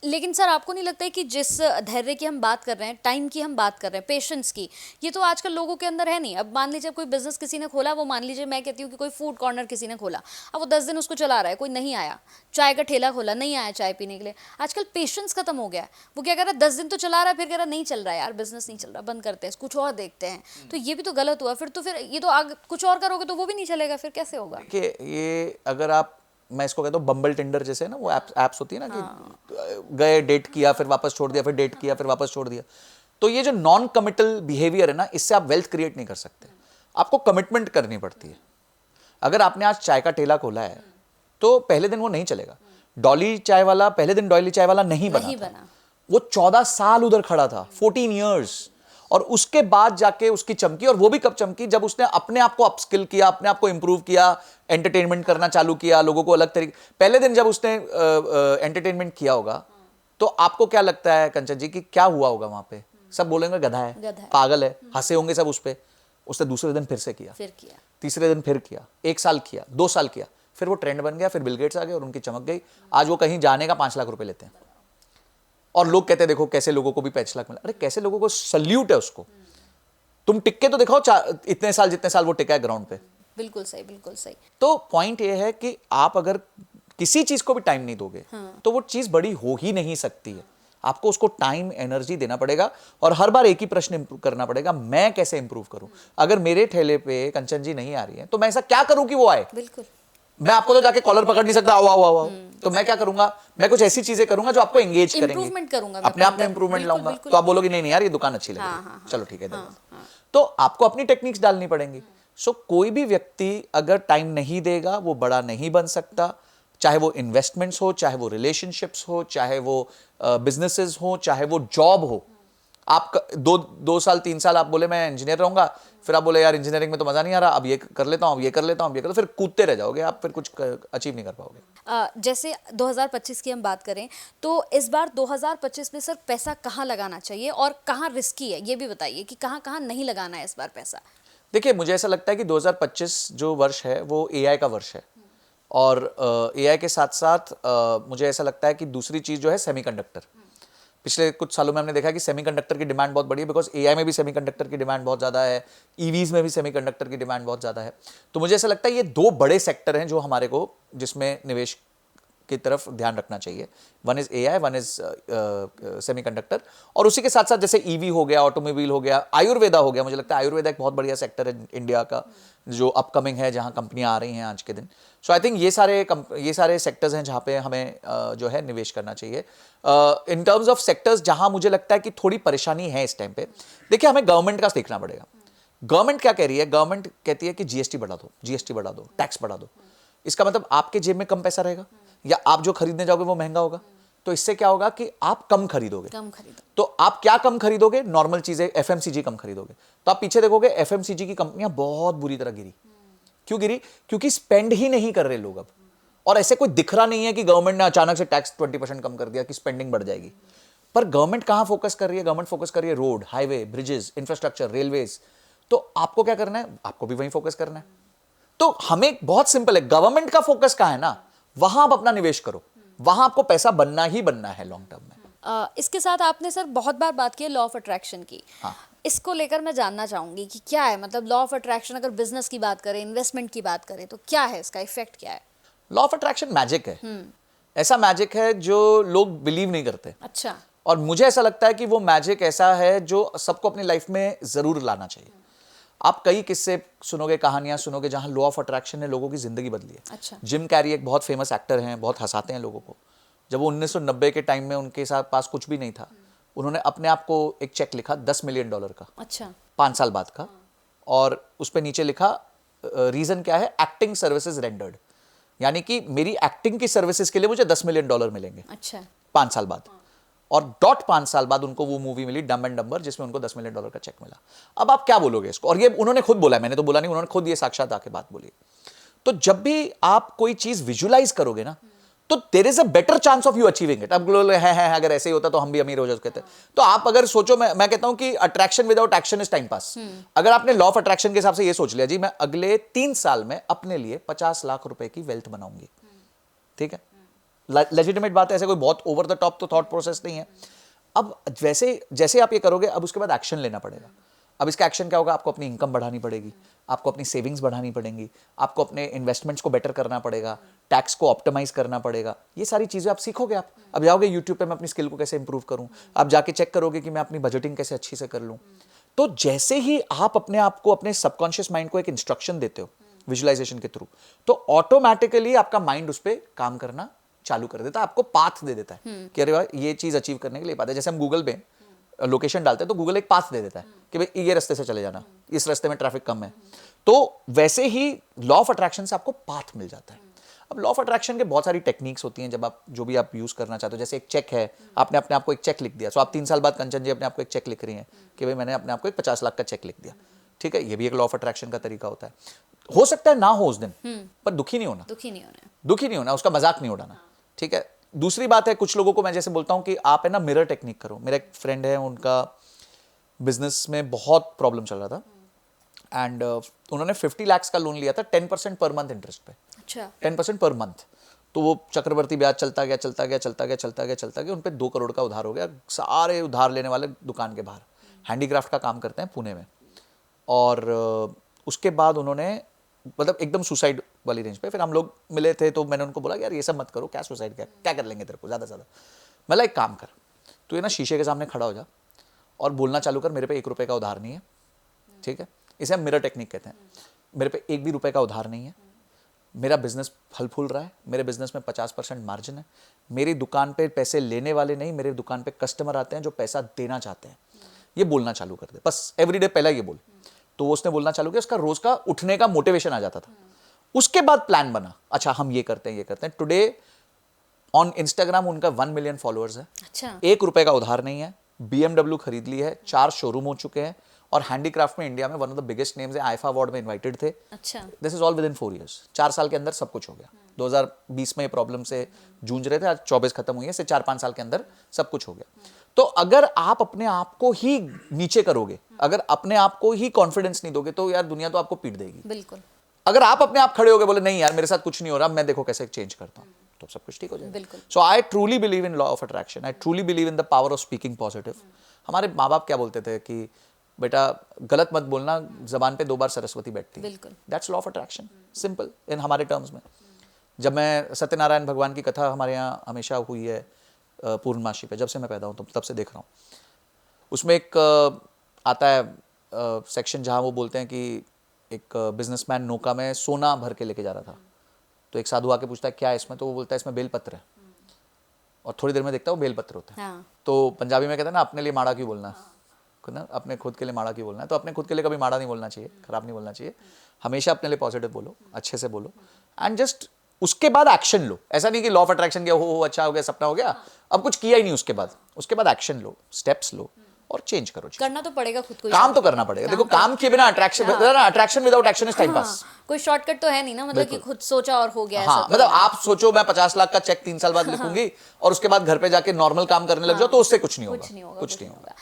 लेकिन सर आपको नहीं लगता है कि जिस धैर्य की हम बात कर रहे हैं, टाइम की हम बात कर रहे हैं, पेशेंस की, ये तो आजकल लोगों के अंदर है नहीं। अब मान लीजिए कोई बिजनेस किसी ने खोला, वो मान लीजिए मैं कहती हूँ कि कोई फूड कॉर्नर किसी ने खोला, अब वो 10 दिन उसको चला रहा है, कोई नहीं आया। चाय का ठेला खोला, नहीं आया चाय पीने के लिए। आजकल पेशेंस खत्म हो गया है। वो क्या कर रहा है, 10 दिन तो चला रहा है, फिर कह रहा है नहीं चल रहा है यार, बिजनेस नहीं चल रहा, बंद करते हैं, कुछ और देखते हैं। तो ये भी तो गलत हुआ। फिर ये तो आगे कुछ और करोगे तो वो भी नहीं चलेगा, फिर कैसे होगा? देखिए, ये अगर आप, मैं इसको कहता हूँ बम्बल टिंडर जैसे ना, वो एप्स होती है ना कि गए, डेट किया, फिर वापस छोड़ दिया, फिर डेट किया, फिर वापस छोड़ दिया। तो ये जो नॉन कमिटल बिहेवियर है ना, इससे आप वेल्थ क्रिएट नहीं कर सकते। आपको कमिटमेंट करनी पड़ती है। अगर आपने आज चाय का ठेला खोला है तो पहले दिन वो नहीं चलेगा। डॉली चाय वाला पहले दिन डॉली चाय वाला नहीं बना। वो 14 साल उधर खड़ा था, 14 इयर्स, और उसके बाद जाके उसकी चमकी। और वो भी कब चमकी, जब उसने अपने आप को अपस्किल किया, अपने आप को इंप्रूव किया, एंटरटेनमेंट करना चालू किया, लोगों को अलग तरीके। पहले दिन जब उसने एंटरटेनमेंट किया होगा, तो आपको क्या लगता है कंचन जी कि क्या हुआ होगा वहां पे? सब बोलेंगे गधा है, पागल है, हंसे होंगे सब उस पे। उसने दूसरे दिन फिर से किया, तीसरे दिन फिर किया, 1 साल किया, 2 साल किया, फिर वो ट्रेंड बन गया, फिर बिल गेट्स आ गए और उनकी चमक गई। आज वो कहीं जाने का 5 लाख रुपए लेते हैं, और लोग कहते हैं देखो कैसे लोगों को भी 5 लाख मिला। अरे कैसे लोगों को सल्यूट है उसको। तुम टिक्के तो दिखाओ इतने साल, जितने साल वो टिका है ग्राउंड पे। बिल्कुल सही, बिल्कुल सही। तो पॉइंट ये है कि आप अगर किसी चीज को भी टाइम नहीं दोगे तो वो चीज बड़ी हो ही नहीं सकती है। आपको उसको टाइम, एनर्जी देना पड़ेगा, और हर बार एक ही प्रश्न इंप्रूव करना पड़ेगा, मैं कैसे इंप्रूव करूं। अगर मेरे ठेले पे कंचन जी नहीं आ रही है तो मैं ऐसा क्या करूं कि वो आए। बिल्कुल। मैं आपको तो जाके कॉलर पकड़ नहीं सकता, आओ आओ आओ आओ। तो मैं क्या करूंगा, मैं कुछ ऐसी चीजें करूंगा जो आपको एंगेज करेंगे, इंप्रूवमेंट करूंगा, अपने आप में इंप्रूवमेंट लाऊंगा। तो आप बोलोगे नहीं नहीं यार, ये दुकान अच्छी लग रही है, चलो ठीक है। तो आपको अपनी टेक्निक्स डालनी पड़ेंगी। सो कोई भी व्यक्ति अगर टाइम नहीं देगा, वो बड़ा नहीं बन सकता। चाहे वो इन्वेस्टमेंट्स हो, चाहे वो रिलेशनशिप्स हो, चाहे वो बिजनेसेस हो, चाहे वो जॉब हो। आप 2 साल 3 साल आप बोले मैं इंजीनियर रहूंगा, फिर आप बोले यार इंजीनियरिंग में तो मजा नहीं आ रहा, अब ये कर लेता हूं, अब ये कर लेता हूं, अब ये कर लेता हूं, फिर कूदते रह जाओगे आप, फिर कुछ अचीव नहीं कर पाओगे। जैसे 2025 की हम बात करें तो इस बार 2025 में सर पैसा कहाँ लगाना चाहिए और कहाँ रिस्की है, ये भी बताइए कि कहाँ कहाँ नहीं लगाना है इस बार पैसा। देखिए, मुझे ऐसा लगता है कि 2025 जो वर्ष है वो एआई का वर्ष है, और एआई के साथ साथ मुझे ऐसा लगता है कि दूसरी चीज जो है सेमीकंडक्टर। पिछले कुछ सालों में हमने देखा कि सेमीकंडक्टर की डिमांड बहुत बढ़ी है, बिकॉज एआई में भी सेमीकंडक्टर की डिमांड बहुत ज़्यादा है, ईवीज में भी सेमीकंडक्टर की डिमांड बहुत ज़्यादा है। तो मुझे ऐसा लगता है ये 2 बड़े सेक्टर हैं जो हमारे को, जिसमें निवेश की तरफ ध्यान रखना चाहिए। One is AI, one is semiconductor, और उसी के साथ साथ जैसे ईवी हो गया, ऑटोमोबाइल हो गया, आयुर्वेदा हो गया। मुझे लगता है आयुर्वेदा एक बहुत बढ़िया सेक्टर है इंडिया का, जो अपकमिंग है, जहां कंपनियां आ रही हैं आज के दिन। सो आई थिंक ये सारे सेक्टर्स हैं जहां पे हमें जो है निवेश करना चाहिए। इन टर्म्स ऑफ सेक्टर्स जहां मुझे लगता है कि थोड़ी परेशानी है इस टाइम पे, देखिए हमें गवर्नमेंट का देखना पड़ेगा। गवर्नमेंट क्या कह रही है? गवर्नमेंट कहती है कि जीएसटी बढ़ा दो, जीएसटी बढ़ा दो, टैक्स बढ़ा दो। इसका मतलब आपके जेब में कम पैसा रहेगा, या आप जो खरीदने जाओगे वो महंगा होगा। तो इससे क्या होगा कि आप कम खरीदोगे। तो आप क्या कम खरीदोगे? नॉर्मल चीजें, एफएमसीजी कम खरीदोगे। तो आप पीछे देखोगे एफएमसीजी की कंपनियां बहुत बुरी तरह गिरी। क्यों गिरी? क्योंकि स्पेंड ही नहीं कर रहे लोग अब, और ऐसे कोई दिख रहा नहीं है कि गवर्नमेंट ने अचानक से टैक्स 20% कम कर दिया कि स्पेंडिंग बढ़ जाएगी। पर गवर्नमेंट कहां फोकस कर रही है? गवर्नमेंट फोकस कर रही है road, highway, bridges, infrastructure, railways. तो आपको क्या करना है? आपको भी वहीं फोकस करना है। तो हमें बहुत सिंपल है, गवर्नमेंट का फोकस कहां है ना, वहां आप अपना निवेश करो, वहां आपको पैसा बनना ही बनना है लॉन्ग टर्म में। इसके साथ आपने सर बहुत बार बात की है लॉ ऑफ अट्रैक्शन की। हाँ। इसको लेकर मैं जानना चाहूंगी कि क्या है, मतलब लॉ ऑफ अट्रैक्शन, अगर बिजनेस की बात करें, इन्वेस्टमेंट की बात करें, तो क्या है इसका इफेक्ट, क्या है? लॉ ऑफ अट्रैक्शन मैजिक है। ऐसा मैजिक है जो लोग बिलीव नहीं करते। अच्छा। और मुझे ऐसा लगता है कि वो मैजिक ऐसा है जो सबको अपनी लाइफ में जरूर लाना चाहिए। आप कई किस्से सुनोगे, कहानियां सुनोगे जहां लॉ ऑफ अट्रैक्शन ने लोगों की जिंदगी बदली है। अच्छा। जिम कैरी एक बहुत फेमस एक्टर हैं, बहुत हंसाते हैं लोगों को। जब वो 1990 के टाइम में उनके साथ पास कुछ भी नहीं था, उन्होंने अपने आप को एक चेक लिखा $10 मिलियन का। अच्छा। 5 साल बाद का। और उस पर नीचे लिखा रीजन क्या है? एक्टिंग सर्विसेज रेंडर्ड, यानी कि मेरी एक्टिंग की सर्विसेज के लिए मुझे $10 मिलियन मिलेंगे। अच्छा। 5 साल बाद। और डॉट 5 साल बाद उनको वो मूवी मिली डम एंड डम्बर, जिसमें उनको $10 मिलियन का चेक मिला। अब आप क्या बोलोगे इसको? और ये उन्होंने खुद बोला है, मैंने तो बोला नहीं, उन्होंने खुद ये साक्षात आके बात बोली। तो जब भी आप कोई चीज विजुअलाइज करोगे ना, तो there is a better chance of you achieving it. अब लोग है अगर ऐसे ही होता तो हम भी अमीर हो जाते थे। तो आप अगर सोचो, मैं कहता हूं कि attraction without action is time pass. अगर आपने लॉ ऑफ अट्रैक्शन के हिसाब से ये सोच लिया, जी मैं अगले 3 साल में अपने लिए 50 लाख रुपए की वेल्थ बनाऊंगी, ठीक है, लेजिटिमेट बात है, ऐसे कोई बहुत ओवर द टॉप तो थॉट प्रोसेस नहीं है। अब वैसे जैसे आप ये करोगे, अब उसके बाद एक्शन लेना पड़ेगा। अब इसका एक्शन क्या होगा? आपको अपनी इनकम बढ़ानी पड़ेगी, आपको अपनी सेविंग्स बढ़ानी पड़ेंगी, आपको अपने इन्वेस्टमेंट्स को बेटर करना पड़ेगा, टैक्स को ऑप्टिमाइज करना पड़ेगा। ये सारी चीज़ें आप सीखोगे। आप अब जाओगे यूट्यूब पे, मैं अपनी स्किल को कैसे इंप्रूव करूँ, आप जाके चेक करोगे कि मैं अपनी बजटिंग कैसे अच्छी से कर लूँ। तो जैसे ही आप अपने आप को, अपने सबकॉन्शियस माइंड को एक इंस्ट्रक्शन देते हो विजुअलाइजेशन के थ्रू, तो ऑटोमेटिकली आपका माइंड उस पर काम करना चालू कर देता है, आपको पाथ दे देता है कि अरे वाह ये चीज़ अचीव करने के लिए पाथ है। जैसे हम गूगल पे लोकेशन डालते हैं तो गूगल एक पाथ दे देता है कि भाई ये रास्ते से चले जाना, इस रास्ते में ट्रैफिक कम है। तो वैसे ही लॉ ऑफ अट्रैक्शन से आपको पाथ मिल जाता है। अब लॉ ऑफ अट्रैक्शन के बहुत सारी टेक्निक्स होती हैं, जब आप जो भी आप यूज करना चाहते हो। जैसे एक चेक है, आपने अपने आप को एक चेक लिख दिया, सो आप 3 साल बाद कंचन जी अपने आप को एक चेक लिख रही हैं कि भाई मैंने अपने आप को एक 50 लाख का चेक लिख दिया, ठीक है, ये भी एक लॉ ऑफ अट्रैक्शन का तरीका होता है। हो सकता है ना हो उस दिन, पर दुखी नहीं होना, दुखी नहीं होना, उसका मजाक नहीं उड़ाना, ठीक है। दूसरी बात है, कुछ लोगों को मैं जैसे बोलता हूं कि आप है ना मिरर टेक्निक करो। मेरा एक फ्रेंड है, उनका बिजनेस में बहुत प्रॉब्लम चल रहा था एंड उन्होंने 50 लाख का लोन लिया था 10% पर मंथ इंटरेस्ट पे। अच्छा, 10% पर मंथ। तो वो चक्रवर्ती ब्याज चलता गया चलता गया चलता गया चलता गया चलता गया, उन पे 2 करोड़ का उधार हो गया। सारे उधार लेने वाले दुकान के बाहर, हैंडीक्राफ्ट का काम करते हैं पुणे में। और उसके बाद उन्होंने मतलब एकदम सुसाइड वाली रेंज पे। फिर हम लोग मिले थे तो मैंने उनको बोला कि यार ये सब मत करो, क्या सुसाइड, क्या कर लेंगे तेरे को ज़्यादा से ज़्यादा। मतलब एक काम कर, तू ये ना शीशे के सामने खड़ा हो जा और बोलना चालू कर, मेरे पे 1 रुपये का उधार नहीं है, ठीक है। इसे हम मिरर टेक्निक कहते हैं। मेरे पे 1 भी रुपये का उधार नहीं है, मेरा बिजनेस फल फूल रहा है, मेरे बिजनेस में 50% मार्जिन है, मेरी दुकान पे पैसे लेने वाले नहीं, मेरे दुकान पे कस्टमर आते हैं जो पैसा देना चाहते हैं। ये बोलना चालू कर दे बस, एवरीडे पहला ये बोल। तो वो उसने बोलना चालू किया, उसका रोज का उठने का मोटिवेशन आ जाता था। उसके बाद प्लान बना, अच्छा हम ये करते हैं ये करते हैं। टुडे ऑन इंस्टाग्राम उनका 1 मिलियन फॉलोअर्स है। अच्छा, 1 रुपए का उधार नहीं है, BMW खरीद ली है, 4 शोरूम हो चुके हैं और हैंडीक्राफ्ट में इंडिया में one of the biggest names है, आईफा अवार्ड में इनवाइटेड थे। अच्छा, this is all with in 4 years. 4 साल के अंदर सब कुछ हो गया। 2020 में ये प्रॉब्लम से जूझ रहे थे, आज 24 खत्म हुई है, से 4-5 साल के अंदर सब कुछ हो गया। तो अगर आप अपने आप को ही नीचे करोगे, अगर अपने आप को ही कॉन्फिडेंस नहीं दोगे, तो यार दुनिया तो आपको पीट देगी। बिल्कुल। अगर आप अपने आप खड़े होगे, बोले नहीं यार मेरे साथ कुछ नहीं हो रहा, मैं देखो कैसे चेंज करता हूं, तो सब कुछ ठीक हो जाएगा। बिल्कुल। So I truly believe in law of attraction, I truly believe in the power of speaking positive. हमारे माँ बाप क्या बोलते थे कि बेटा गलत मत बोलना, जबान पे 2 बार सरस्वती बैठती है। बिल्कुल। That's law of attraction, simple in हमारे टर्म्स में। जब मैं सत्यनारायण भगवान की कथा हमारे यहाँ हमेशा हुई है पूर्णमासी पे, जब से मैं पैदा हूँ तब से देख रहा हूँ। उसमें एक आता है सेक्शन जहाँ वो बोलते हैं कि एक बिजनेसमैन नौका में सोना भर के लेके जा रहा था, तो एक साधु आके पूछता है क्या है इसमें, तो वो बोलता है इसमें बेलपत्र है, और थोड़ी देर में देखता है वो बेलपत्र होता है। हाँ। तो पंजाबी में कहते हैं ना अपने लिए माड़ा क्यों बोलना, ना अपने खुद के लिए माड़ा क्यों बोलना है। तो अपने खुद के लिए कभी माड़ा नहीं बोलना चाहिए, खराब नहीं बोलना चाहिए, हमेशा अपने लिए पॉजिटिव बोलो, अच्छे से बोलो एंड जस्ट उसके बाद एक्शन लो। ऐसा नहीं कि लॉ ऑफ अट्रैक्शन किया हो अच्छा हो गया सपना हो गया, अब कुछ किया ही नहीं, उसके बाद एक्शन लो, स्टेप्स लो और चेंज करो। करना तो पड़ेगा खुद को, काम तो करना पड़ेगा। देखो काम किए बिना attraction without action is time pass. कोई शॉर्टकट तो है नहीं ना, मतलब कि खुद सोचा और हो गया। हाँ, मतलब आप सोचो मैं 50 लाख का चेक 3 साल बाद लिखूंगी और उसके बाद घर पे जाके नॉर्मल काम करने लग जाओ, तो उससे कुछ नहीं होगा, कुछ नहीं होगा।